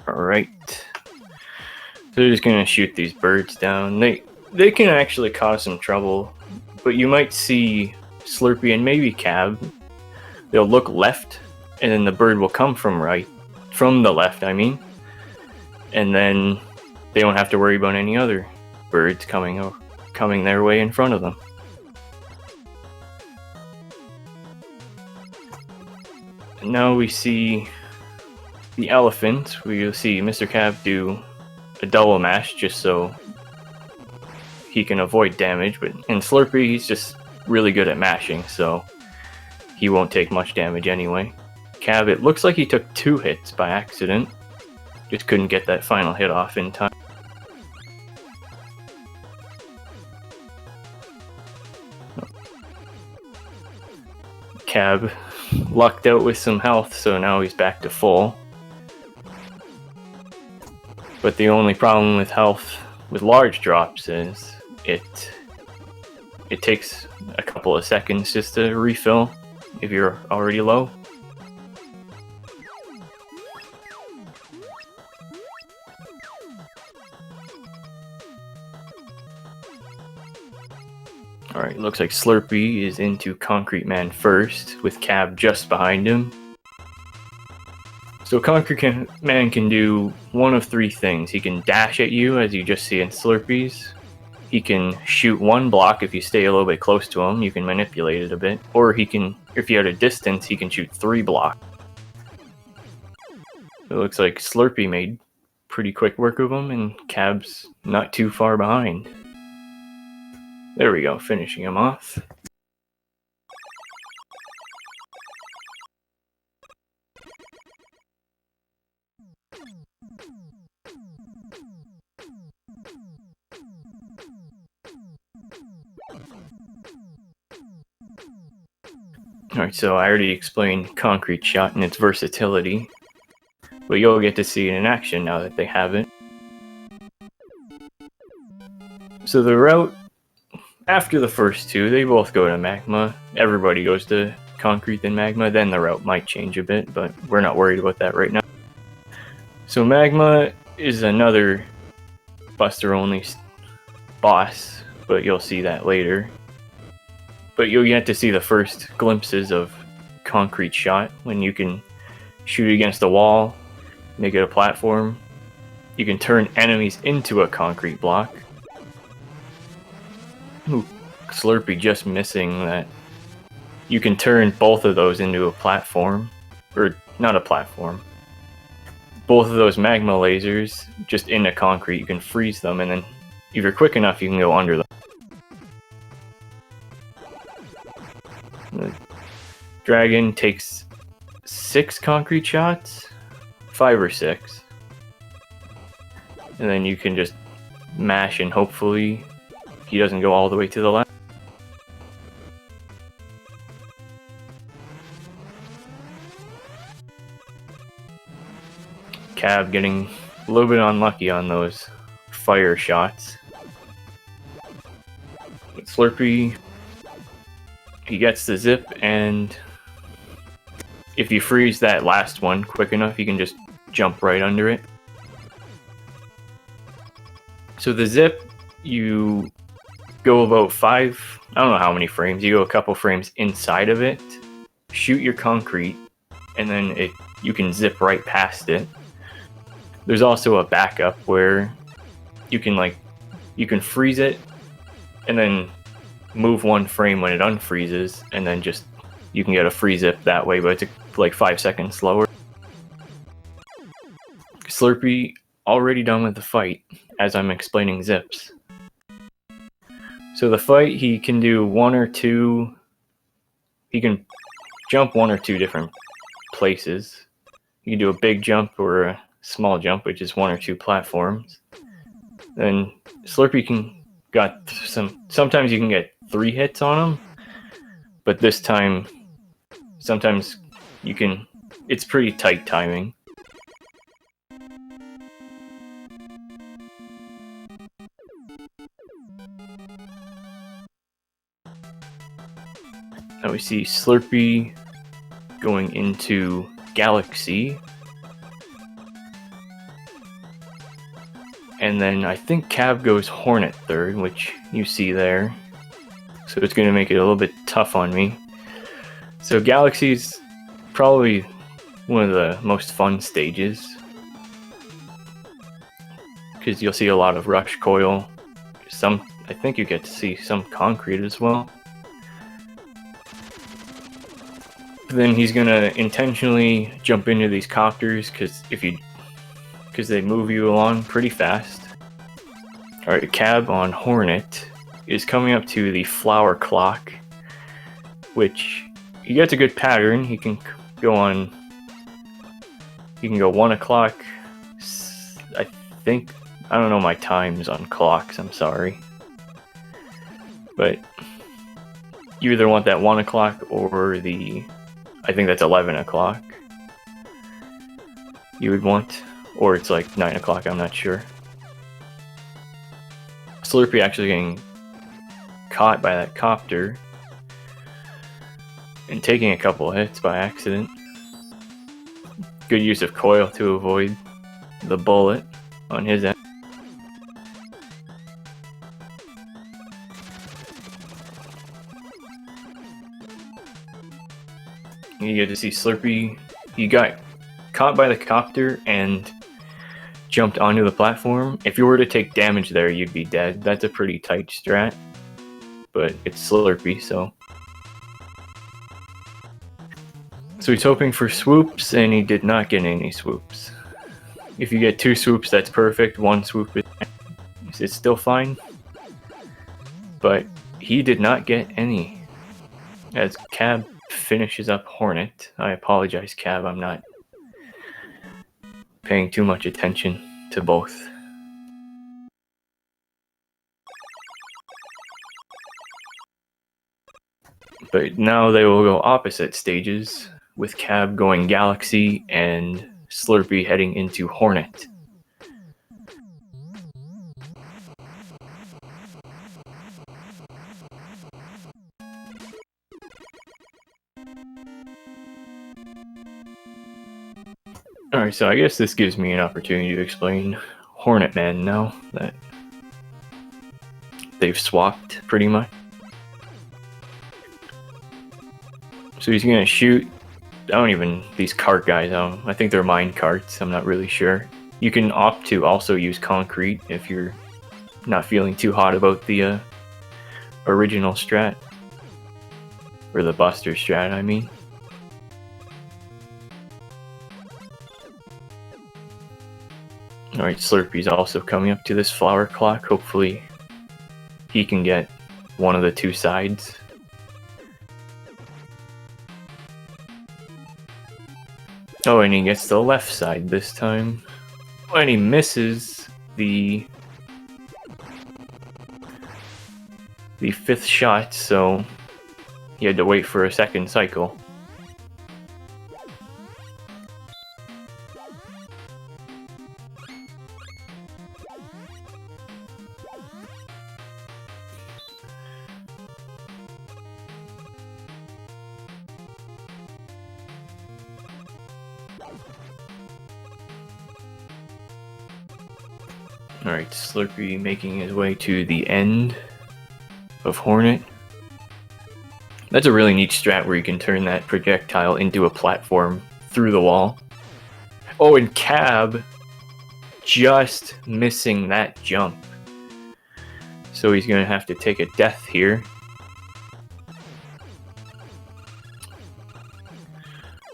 Alright. So they're just gonna shoot these birds down. They can actually cause some trouble, but you might see Slurpee and maybe Cab. They'll look left, and then the bird will come from the left, I mean. And then they don't have to worry about any other birds coming their way in front of them. And now we see the elephant. We'll see MrCab do a double mash just so he can avoid damage, but in Slurpee he's just really good at mashing, so he won't take much damage anyway. Cab, it looks like he took 2 hits by accident. Just couldn't get that final hit off in time. Cab lucked out with some health, so now he's back to full. But the only problem with health with large drops is it takes a couple of seconds just to refill if you're already low. Alright, looks like Slurpee is into Concrete Man first, with Cab just behind him. So Concrete Man can do one of 3 things. He can dash at you, as you just see in Slurpee's. He can shoot 1 block if you stay a little bit close to him. You can manipulate it a bit. Or he can, if you're at a distance, he can shoot 3 blocks. It looks like Slurpee made pretty quick work of him, and Cab's not too far behind. There we go, finishing him off. Alright, so I already explained Concrete Shot and its versatility, but you'll get to see it in action now that they have it. So the route after the first 2, they both go to Magma. Everybody goes to Concrete then Magma, then the route might change a bit, but we're not worried about that right now. So Magma is another Buster only boss, but you'll see that later. But you'll get to see the first glimpses of Concrete Shot, when you can shoot against a wall, make it a platform. You can turn enemies into a concrete block. Ooh, Slurpee just missing that. You can turn both of those into a platform. Or, not a platform. Both of those magma lasers just into concrete. You can freeze them, and then if you're quick enough, you can go under them. The dragon takes 6 concrete shots, 5 or 6, and then you can just mash and hopefully he doesn't go all the way to the left. Cab getting a little bit unlucky on those fire shots. But Slurpee, he gets the zip, and if you freeze that last one quick enough, you can just jump right under it. So the zip, you go about 5, I don't know how many frames, you go a couple frames inside of it, shoot your concrete, and then you can zip right past it. There's also a backup where you can freeze it, and then move 1 frame when it unfreezes, and then just you can get a free zip that way, but it's like 5 seconds slower. Slurpee already done with the fight as I'm explaining zips. So the fight, he can do 1 or 2, he can jump 1 or 2 different places. You can do a big jump or a small jump, which is 1 or 2 platforms. Then Slurpee sometimes you can get 3 hits on him, but this time, sometimes it's pretty tight timing. Now we see Slurpee going into Galaxy. And then I think Cab goes Hornet third, which you see there. So it's going to make it a little bit tough on me. So Galaxy's probably one of the most fun stages, because you'll see a lot of rush coil. I think you get to see some concrete as well. Then he's gonna intentionally jump into these copters because they move you along pretty fast. Alright, Cab on Hornet is coming up to the flower clock, which he gets a good pattern. He can go 1 o'clock. I don't know my times on clocks, I'm sorry. But you either want that 1 o'clock or I think that's 11 o'clock you would want, or it's like 9 o'clock, I'm not sure. Slurpee actually getting caught by that copter and taking a couple of hits by accident. Good use of coil to avoid the bullet on his end. You get to see Slurpee, he got caught by the copter and jumped onto the platform. If you were to take damage there, you'd be dead. That's a pretty tight strat, but it's Slurpee, so he's hoping for swoops, and he did not get any swoops. If you get 2 swoops, that's perfect. 1 swoop is still fine, but he did not get any. As Cab finishes up Hornet. I apologize, Cab, I'm not paying too much attention to both. But now they will go opposite stages, with Cab going Galaxy and Slurpee heading into Hornet. Alright, so I guess this gives me an opportunity to explain Hornet Man now that they've swapped pretty much. So he's gonna shoot, these cart guys, I think they're mine carts, I'm not really sure. You can opt to also use concrete if you're not feeling too hot about the original strat. Or the Buster strat, I mean. Alright, Slurpee's also coming up to this flower clock. Hopefully he can get one of the 2 sides. Oh, and he gets the left side this time. And he misses the 5th shot, so he had to wait for a second cycle. Alright, Slurpee making his way to the end of Hornet. That's a really neat strat where you can turn that projectile into a platform through the wall. Oh, and Cab just missing that jump. So he's going to have to take a death here.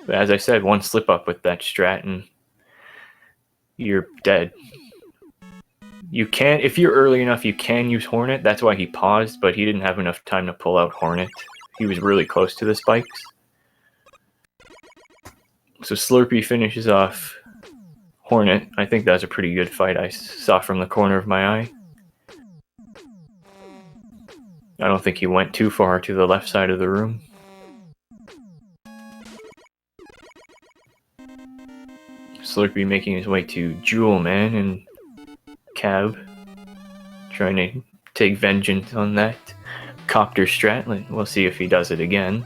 But as I said, 1 slip up with that strat and you're dead. You can, if you're early enough, you can use Hornet. That's why he paused, but he didn't have enough time to pull out Hornet. He was really close to the spikes. So Slurpee finishes off Hornet. I think that's a pretty good fight I saw from the corner of my eye. I don't think he went too far to the left side of the room. Slurpee making his way to Jewel Man and Cab trying to take vengeance on that copter strat. We'll see if he does it again.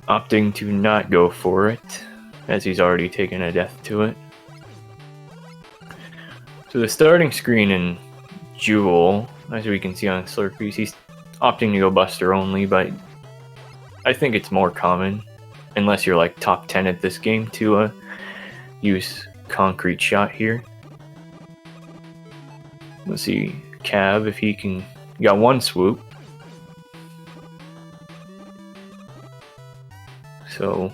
opting to not go for it, as he's already taken a death to it. So the starting screen in Jewel, as we can see on Slurpees, he's opting to go Buster only, but I think it's more common, unless you're like top 10 at this game, to use Concrete Shot here. Let's see, Cab, if he can, got one swoop. So,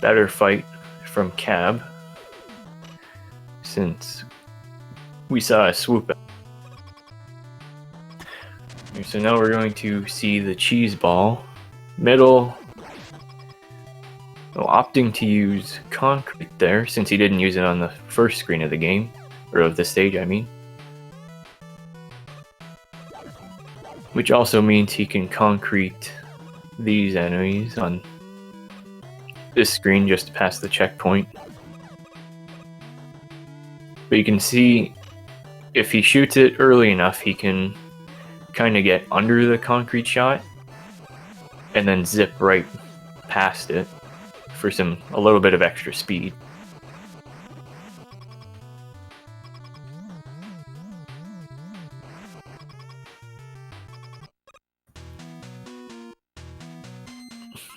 better fight from Cab, since we saw a swoop. So now we're going to see the cheese ball. Middle, opting to use Concrete there, since he didn't use it on the first screen of the game, or of the stage, I mean. Which also means he can Concrete these enemies on this screen just past the checkpoint. But you can see, if he shoots it early enough, he can kind of get under the Concrete Shot and then zip right past it for a little bit of extra speed.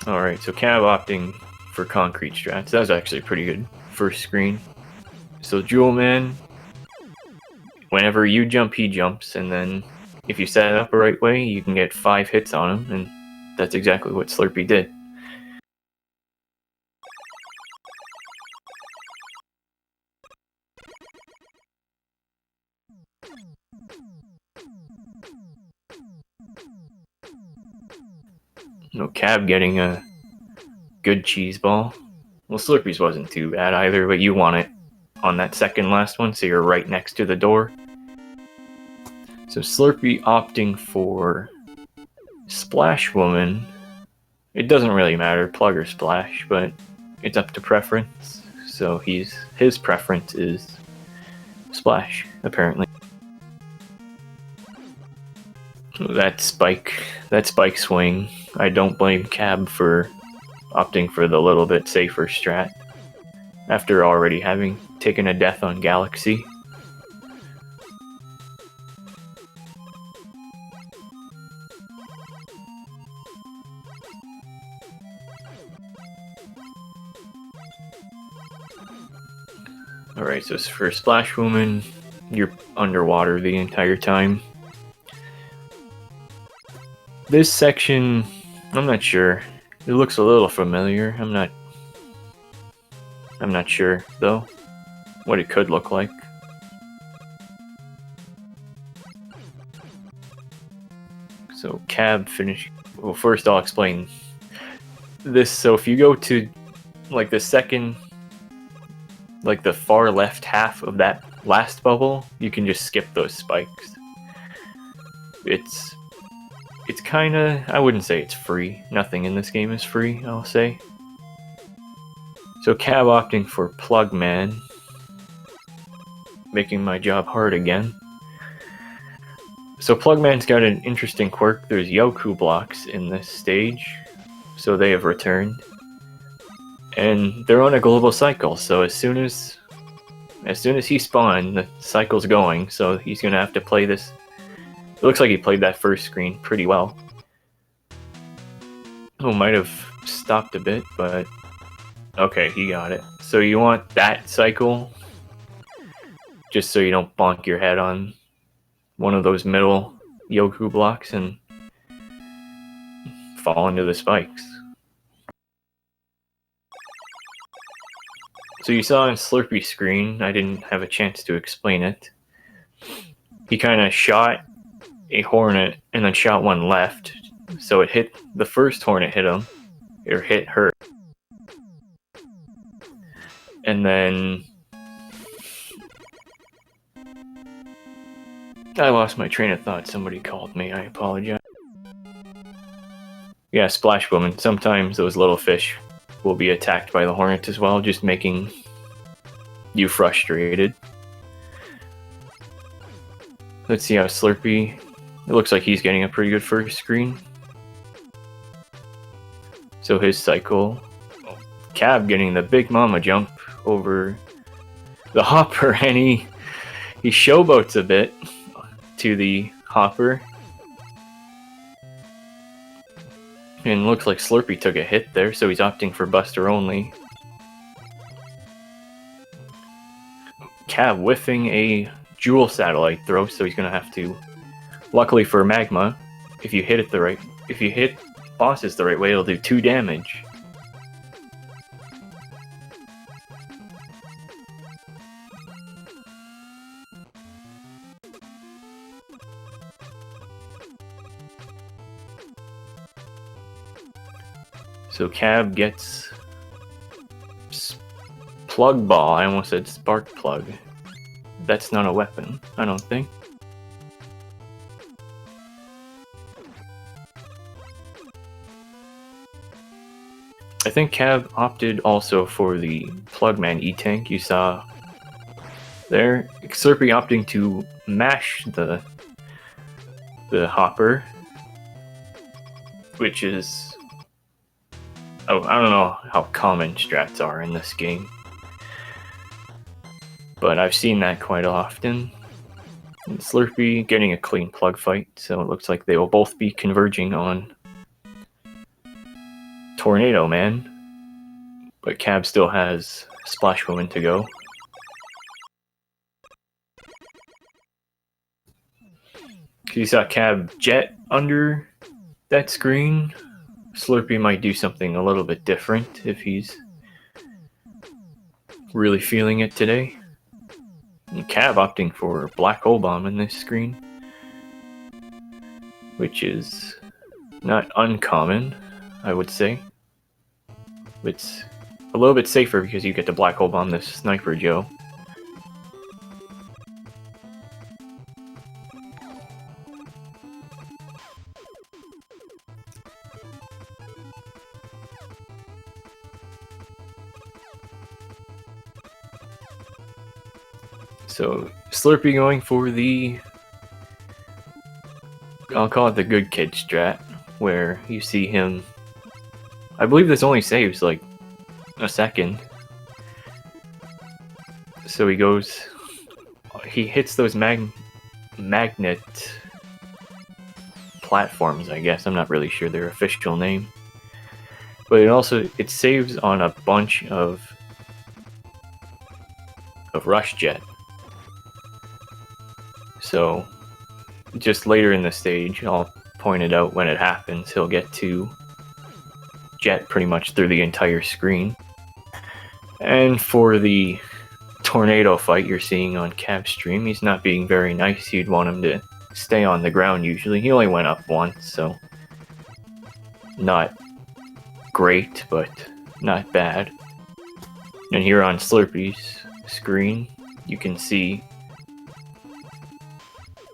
Alright, so Cab opting for Concrete strats. That was actually pretty good first screen. So Jewel Man, whenever you jump, he jumps, and then if you set it up the right way, you can get 5 hits on him, and that's exactly what Slurpee did. No, Cab getting a good cheese ball. Well, Slurpee's wasn't too bad either, but you want it on that second last one, so you're right next to the door. So Slurpee opting for Splash Woman. It doesn't really matter, plug or splash, but it's up to preference. So his preference is splash, apparently. That spike swing. I don't blame Cab for opting for the little bit safer strat, after already having taken a death on Galaxy. Alright, so for Splash Woman, you're underwater the entire time. This section, I'm not sure. It looks a little familiar. I'm not sure, though, what it could look like. So Cab finish. Well, first I'll explain this. So if you go to like the second, like the far left half of that last bubble, you can just skip those spikes. It's kind of, I wouldn't say it's free. Nothing in this game is free, I'll say. So Cab opting for Plug Man, making my job hard again. So Plug Man's got an interesting quirk. There's Yoku blocks in this stage, so they have returned. And they're on a global cycle, so as soon as he spawned, the cycle's going, so he's gonna have to play this. It looks like he played that first screen pretty well. Oh, might have stopped a bit, but okay, he got it. So you want that cycle, just so you don't bonk your head on one of those middle Yoku blocks and fall into the spikes. So you saw on Slurpee's screen, I didn't have a chance to explain it. He kind of shot a Hornet and then shot one left, so it hit the first Hornet, hit him, or hit her, and then I lost my train of thought. Somebody called me, I apologize. Yeah, Splash Woman. Sometimes those little fish will be attacked by the Hornet as well, just making you frustrated. Let's see how Slurpee, it looks like he's getting a pretty good first screen. So his cycle, Cab getting the big mama jump over the hopper, and he showboats a bit to the hopper. And looks like Slurpee took a hit there, so he's opting for Buster only. Cab whiffing a Jewel satellite throw, so he's gonna have to. Luckily for Magma, if you hit bosses the right way, it'll do 2 damage. So Cab gets Plug Ball. I almost said Spark Plug. That's not a weapon, I don't think. I think Cab opted also for the Plugman E-Tank you saw there. Slurpee opting to mash the hopper, which is... Oh, I don't know how common strats are in this game, but I've seen that quite often. And Slurpee getting a clean plug fight, so it looks like they will both be converging on Tornado Man, but Cab still has Splash Woman to go. You saw Cab jet under that screen. Slurpee might do something a little bit different if he's really feeling it today. And Cab opting for Black Hole Bomb in this screen, which is not uncommon, I would say. It's a little bit safer because you get to Black Hole Bomb this Sniper Joe. So Slurpee going for the, I'll call it the good kid strat, where you see him, I believe this only saves like a second. So he hits those magnet platforms, I guess. I'm not really sure their official name. But it saves on a bunch of Rush Jet. So, just later in the stage, I'll point it out when it happens, he'll get to jet pretty much through the entire screen. And for the tornado fight you're seeing on Cab's stream, he's not being very nice. You'd want him to stay on the ground usually. He only went up once, so not great, but not bad. And here on Slurpee's screen, you can see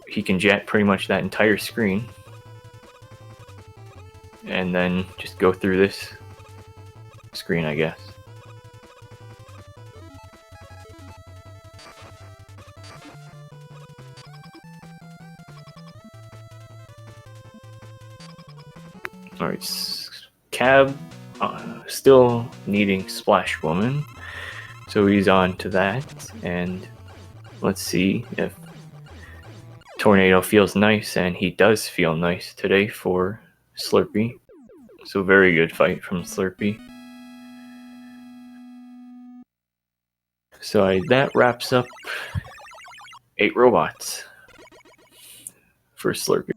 he can jet pretty much that entire screen, and then just go through this screen, I guess. Alright, Cab still needing Splash Woman, so he's on to that, and let's see if Tornado feels nice, and he does feel nice today for Slurpee. So very good fight from Slurpee. So that wraps up 8 robots for Slurpee.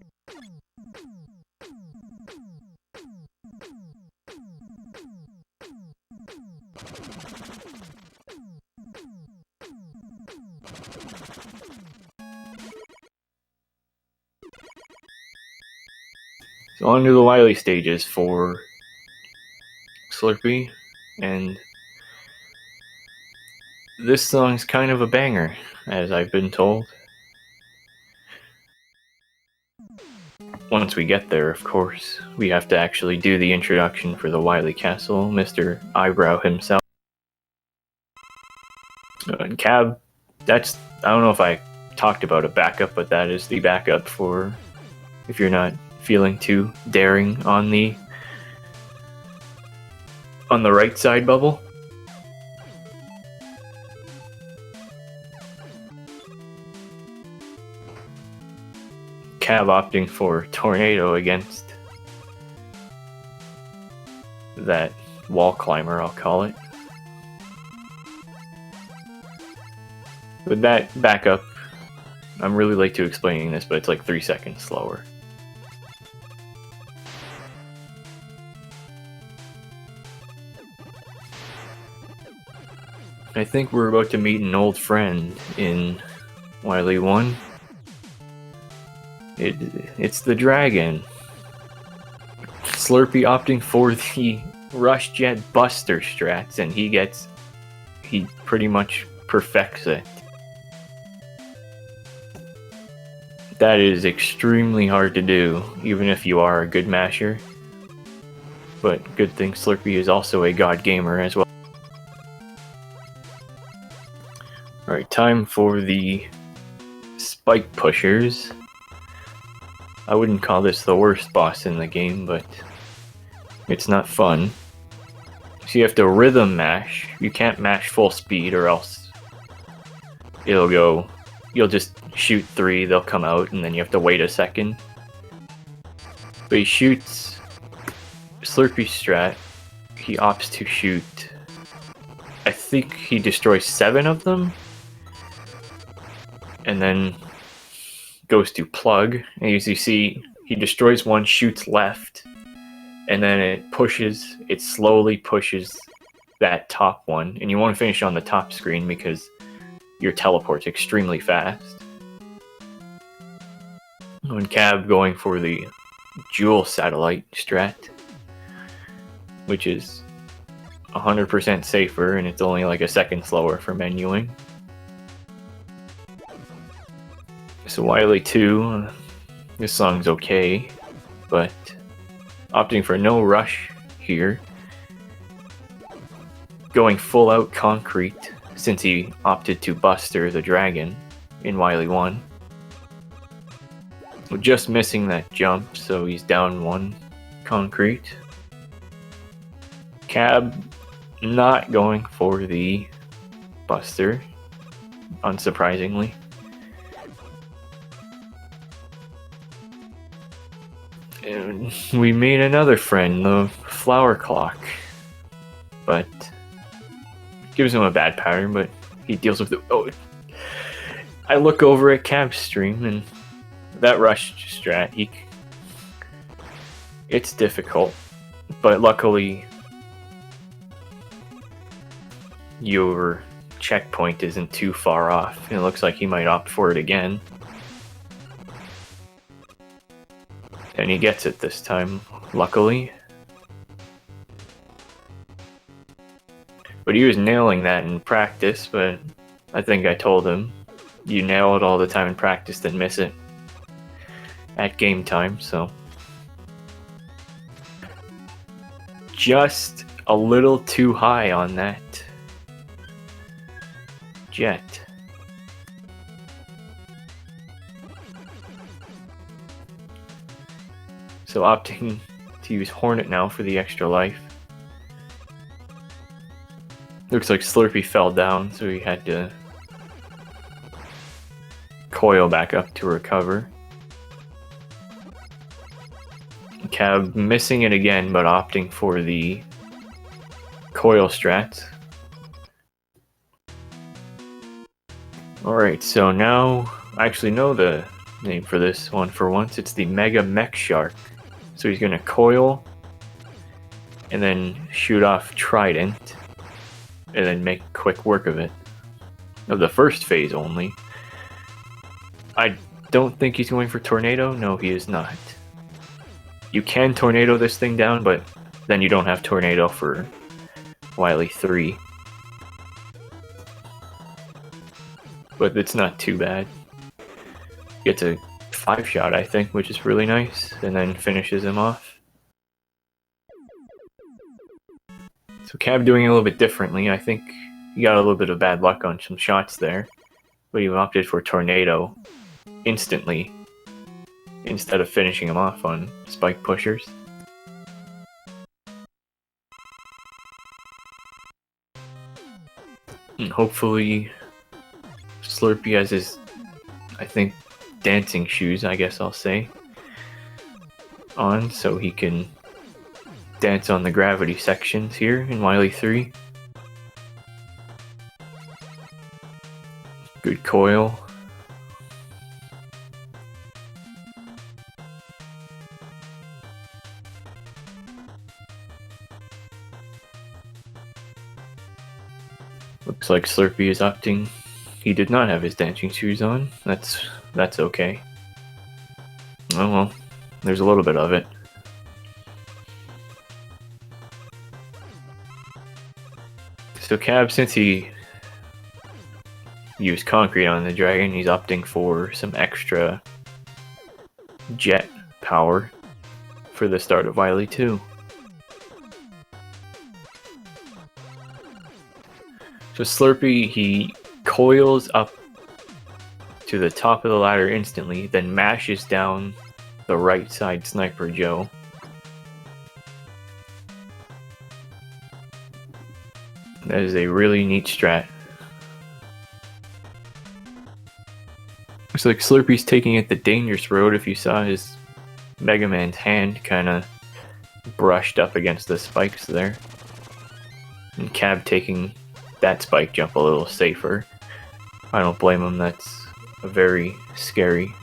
So on to the Wily stages for Slurpee, and this song's kind of a banger, as I've been told. Once we get there, of course, we have to actually do the introduction for the Wily Castle, Mr. Eyebrow himself. And Cab, I don't know if I talked about a backup, but that is the backup for if you're not feeling too daring on the on the right side bubble. Cab opting for tornado against that wall climber, I'll call it. With that backup, I'm really late to explaining this, but it's like 3 seconds slower. I think we're about to meet an old friend in Wily 1. It's the dragon. Slurpee opting for the Rush Jet Buster strats, and he pretty much perfects it. That is extremely hard to do, even if you are a good masher. But good thing Slurpee is also a god gamer as well. Alright, time for the spike pushers. I wouldn't call this the worst boss in the game, but it's not fun. So you have to rhythm mash. You can't mash full speed or else you'll just shoot 3, they'll come out, and then you have to wait a second. But he shoots Slurpee strat. He opts to shoot, I think he destroys 7 of them, and then goes to plug, and as you see, he destroys 1, shoots left, and then it slowly pushes that top one, and you want to finish on the top screen because your teleport's extremely fast. When Cab going for the Jewel Satellite strat, which is 100% safer, and it's only like a second slower for menuing. So Wily 2, this song's okay, but opting for no rush here. Going full out concrete since he opted to Buster the dragon in Wily 1. We're just missing that jump, so he's down 1 concrete. Cab not going for the Buster, unsurprisingly. And we made another friend, the flower clock, but gives him a bad pattern, but he deals with it. Oh, I look over at Cab's stream, and that rush strat, it's difficult, but luckily your checkpoint isn't too far off. It looks like he might opt for it again. And he gets it this time, luckily. But he was nailing that in practice, but I think I told him, you nail it all the time in practice, then miss it at game time, so. Just a little too high on that jet. So opting to use Hornet now for the extra life. Looks like Slurpee fell down, so he had to coil back up to recover. Cab missing it again, but opting for the coil strats. Alright, so now I actually know the name for this one for once. It's the Mega Mech Shark. So he's gonna coil and then shoot off Trident and then make quick work of it. Of the first phase only. I don't think he's going for Tornado. No, he is not. You can Tornado this thing down, but then you don't have Tornado for Wily 3. But it's not too bad. Gets a 5-shot, I think, which is really nice, and then finishes him off. So Cab doing a little bit differently. I think he got a little bit of bad luck on some shots there, but he opted for Tornado instantly instead of finishing him off on spike pushers. And hopefully Slurpee has his, I think, dancing shoes, I guess I'll say, on so he can dance on the gravity sections here in Wily 3. Good coil. Looks like Slurpee is opting. He did not have his dancing shoes on. That's okay. Oh well, there's a little bit of it. So Cab, since he used concrete on the dragon, he's opting for some extra jet power for the start of Wily 2. So Slurpee, he coils up to the top of the ladder instantly, then mashes down the right side Sniper Joe. That is a really neat strat. Looks like Slurpee's taking it the dangerous road. If you saw his Mega Man's hand kind of brushed up against the spikes there. And Cab taking that spike jump a little safer. I don't blame him, that's a very scary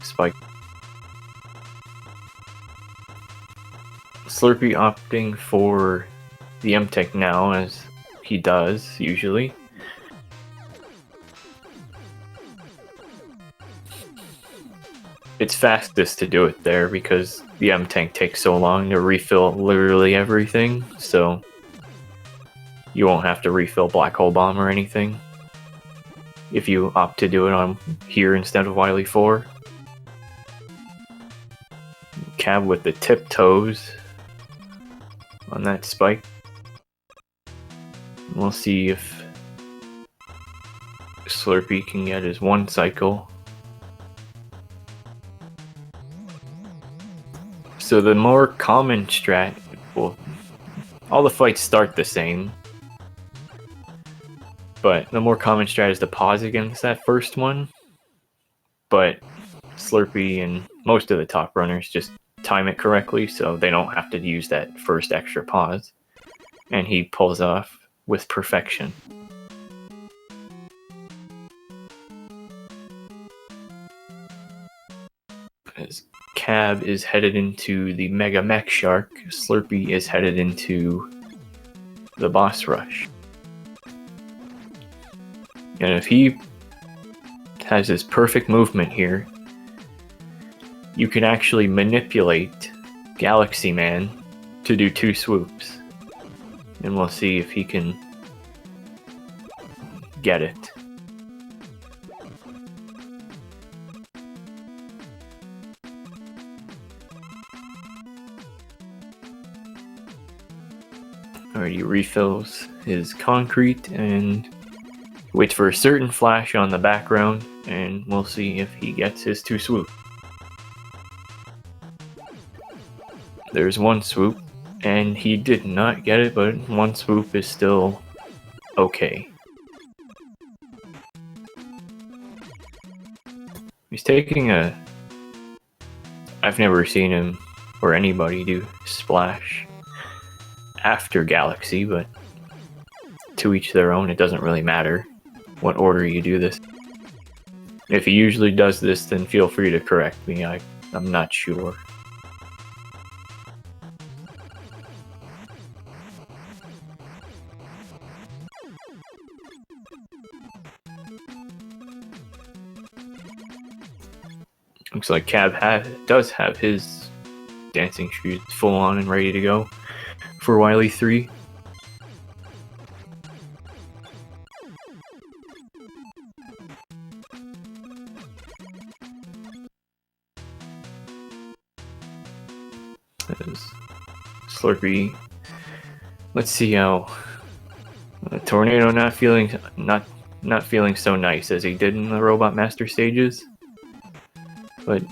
spike. Slurpee opting for the M-Tech now, as he does usually. It's fastest to do it there because the M-Tank takes so long to refill literally everything, so you won't have to refill Black Hole Bomb or anything if you opt to do it on here instead of Wily 4. Cab with the tiptoes on that spike. We'll see if Slurpee can get his one cycle. So the more common strat, well, all the fights start the same, but the more common strat is to pause against that first one. But Slurpee and most of the top runners just time it correctly, so they don't have to use that first extra pause. And he pulls off with perfection. As Cab is headed into the Mega Mech Shark, Slurpee is headed into the Boss Rush. And if he has his perfect movement here, you can actually manipulate Galaxy Man to do 2 swoops. And we'll see if he can get it. Alright, he refills his concrete and waits for a certain flash on the background, and we'll see if he gets his 2 swoop. There's 1 swoop, and he did not get it, but 1 swoop is still okay. He's taking a... I've never seen him or anybody do splash after Galaxy, but to each their own. It doesn't really matter what order you do this. If he usually does this, then feel free to correct me. I'm not sure. Looks like Cab does have his dancing shoes full on and ready to go for Wily 3. As Slurpee, let's see how Tornado not feeling so nice as he did in the Robot Master stages. But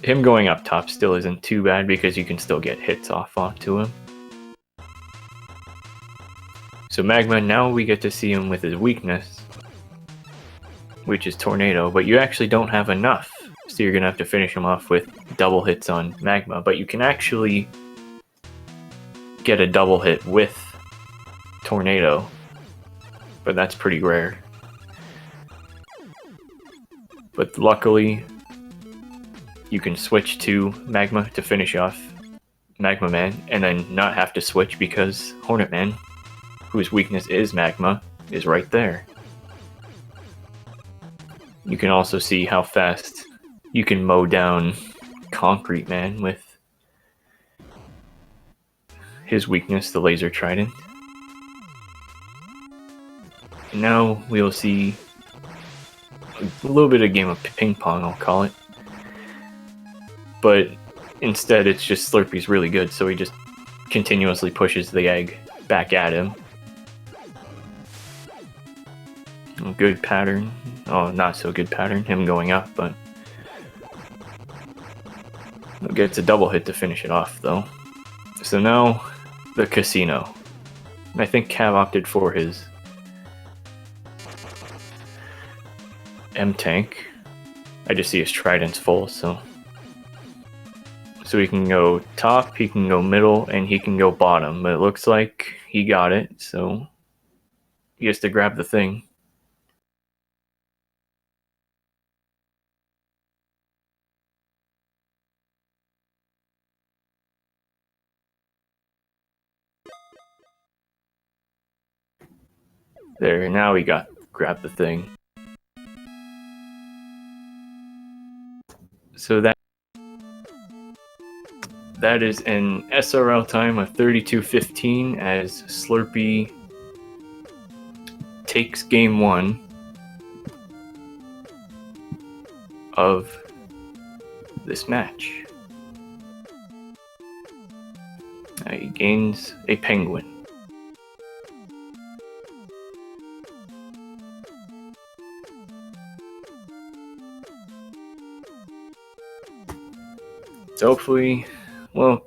him going up top still isn't too bad because you can still get hits off onto him. So Magma, now we get to see him with his weakness, which is Tornado, but you actually don't have enough. So you're going to have to finish him off with double hits on Magma, but you can actually get a double hit with Tornado, but that's pretty rare. But luckily, you can switch to Magma to finish off Magma Man, and then not have to switch because Hornet Man, whose weakness is Magma, is right there. You can also see how fast you can mow down Concrete Man with his weakness, the Laser Trident. And now we'll see a little bit of game of ping pong, I'll call it. But instead, it's just Slurpee's really good, so he just continuously pushes the egg back at him. Good pattern. Oh, not so good pattern, him going up, but gets a double hit to finish it off, though. So now, the casino. I think Cav opted for his M-Tank. I just see his trident's full, so he can go top, he can go middle, and he can go bottom. But it looks like he got it, so he has to grab the thing. There, now he grabbed the thing. So that is an SRL time of 32:15 as Slurpee takes game 1 of this match. He gains a penguin. So hopefully, well,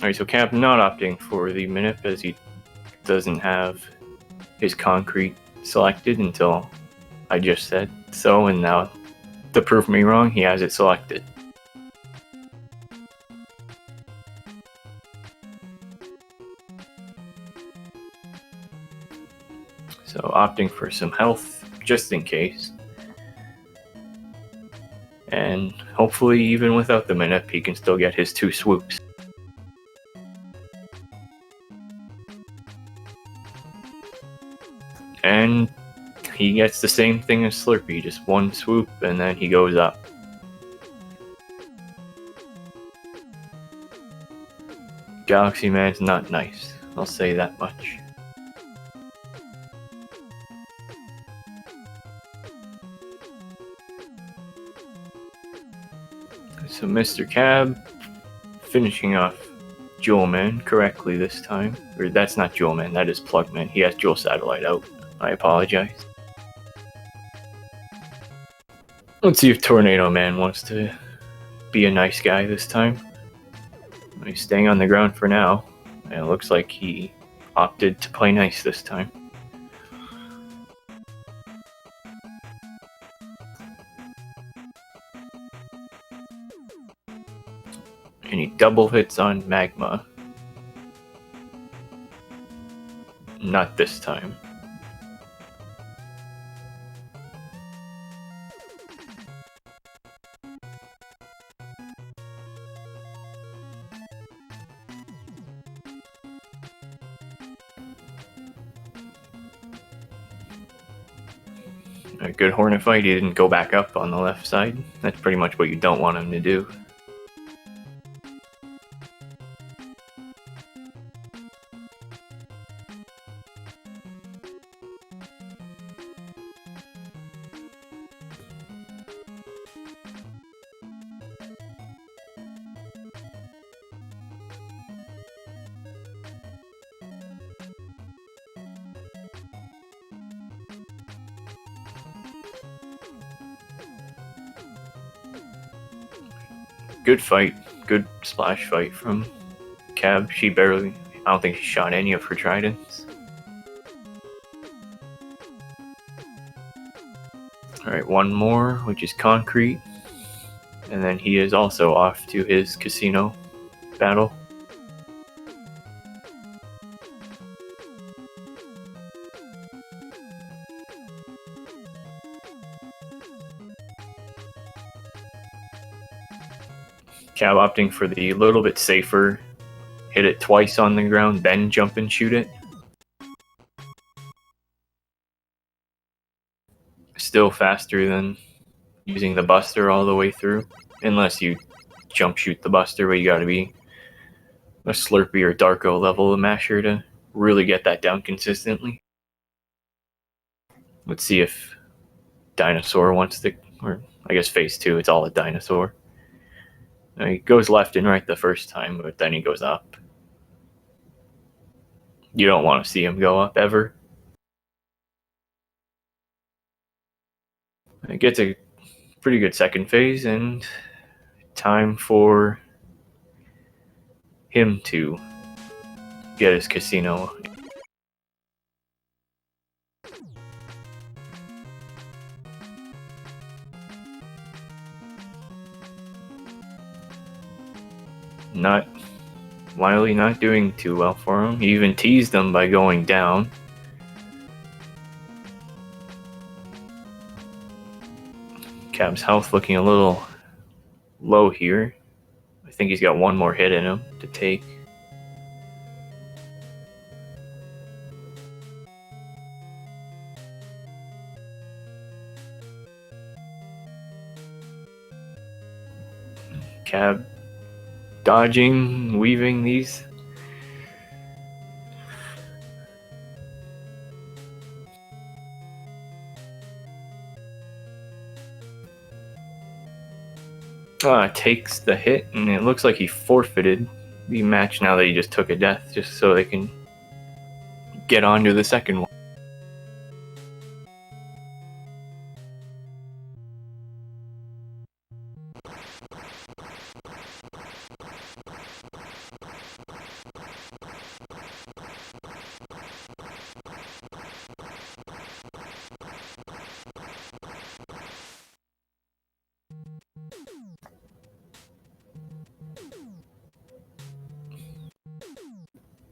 alright, so Cap not opting for the minute as he doesn't have his concrete selected until I just said so, and now to prove me wrong, he has it selected. So opting for some health just in case. And hopefully even without the minute, he can still get his 2 swoops. And he gets the same thing as Slurpee, just 1 swoop and then he goes up. Galaxy Man's not nice, I'll say that much. So MrCab finishing off Gm1 correctly this time. Or that's not Gm1, that is Plugman. He has Dual Satellite out. I apologize. Let's see if Tornado Man wants to be a nice guy this time. He's staying on the ground for now. And it looks like he opted to play nice this time. And he double hits on Magma. Not this time. A good Hornet fight, he didn't go back up on the left side. That's pretty much what you don't want him to do. Good fight. Good splash fight from Cab. She barely... I don't think she shot any of her tridents. Alright, one more, which is Concrete. And then he is also off to his casino battle. Cab opting for the little bit safer, hit it twice on the ground, then jump and shoot it. Still faster than using the Buster all the way through, unless you jump shoot the Buster, but you gotta be a Slurpee or Darko level of masher to really get that down consistently. Let's see if Dinosaur wants to, or I guess phase 2, it's all a Dinosaur. He goes left and right the first time, but then he goes up. You don't want to see him go up ever. It gets a pretty good second phase, and time for him to get his casino. Wily not doing too well for him. He even teased him by going down. Cab's health looking a little low here. I think he's got one more hit in him to take. Cab dodging, weaving these. Takes the hit, and it looks like he forfeited the match now that he just took a death, just so they can get on to the second one.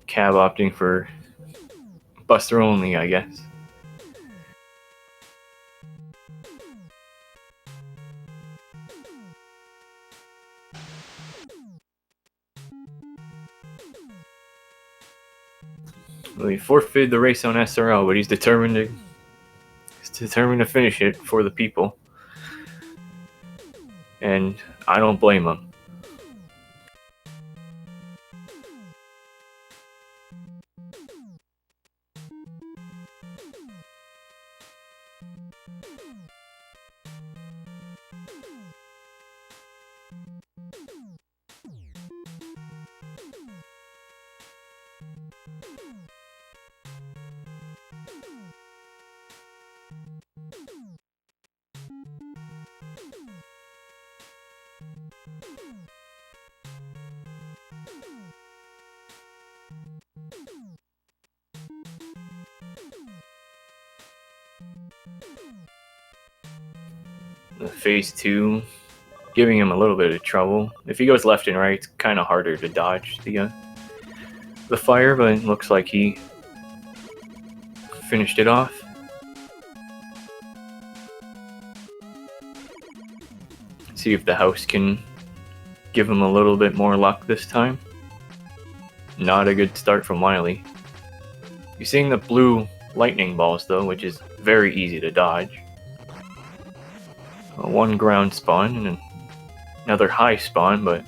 Cab opting for Buster only, I guess. Well, he forfeited the race on SRL, but he's determined to finish it for the people. And I don't blame him. Phase 2, giving him a little bit of trouble. If he goes left and right, it's kind of harder to dodge the fire, but it looks like he finished it off. See if the house can give him a little bit more luck this time. Not a good start from Wily. You're seeing the blue lightning balls though, which is very easy to dodge. One ground spawn and another high spawn, but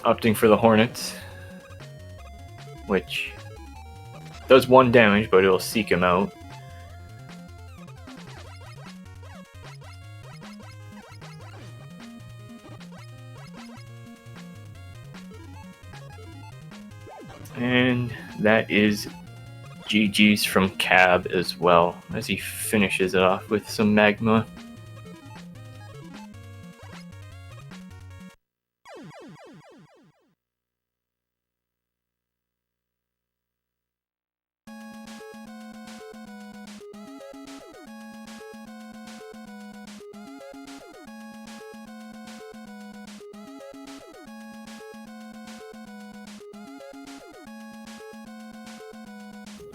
opting for the Hornets, which does 1 damage, but it'll seek him out. And that is GG's from Cab as well, as he finishes it off with some magma.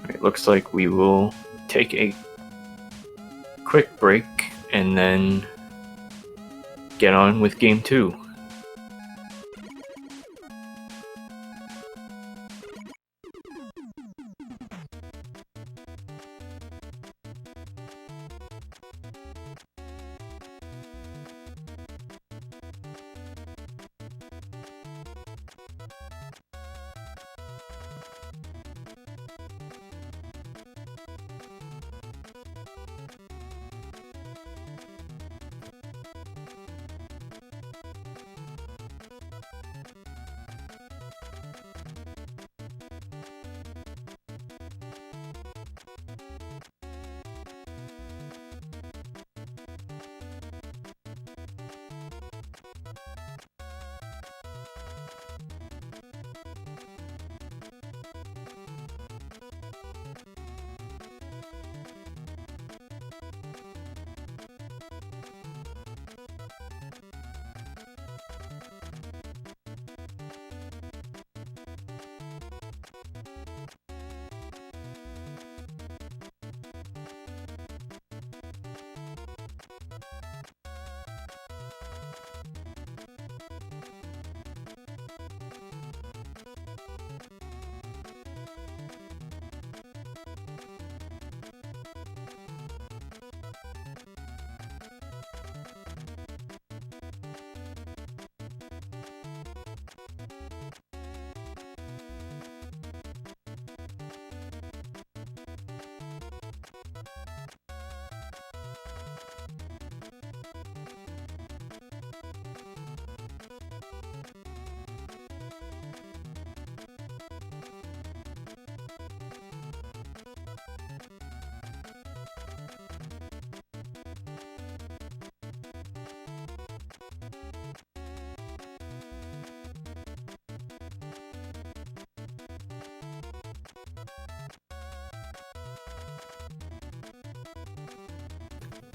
It looks like we will take a quick break and then get on with game 2.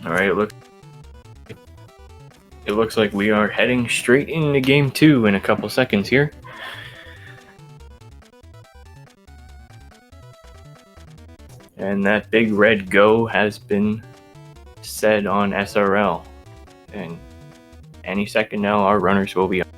Alright, it looks like we are heading straight into game 2 in a couple seconds here. And that big red go has been said on SRL. And any second now, our runners will be on.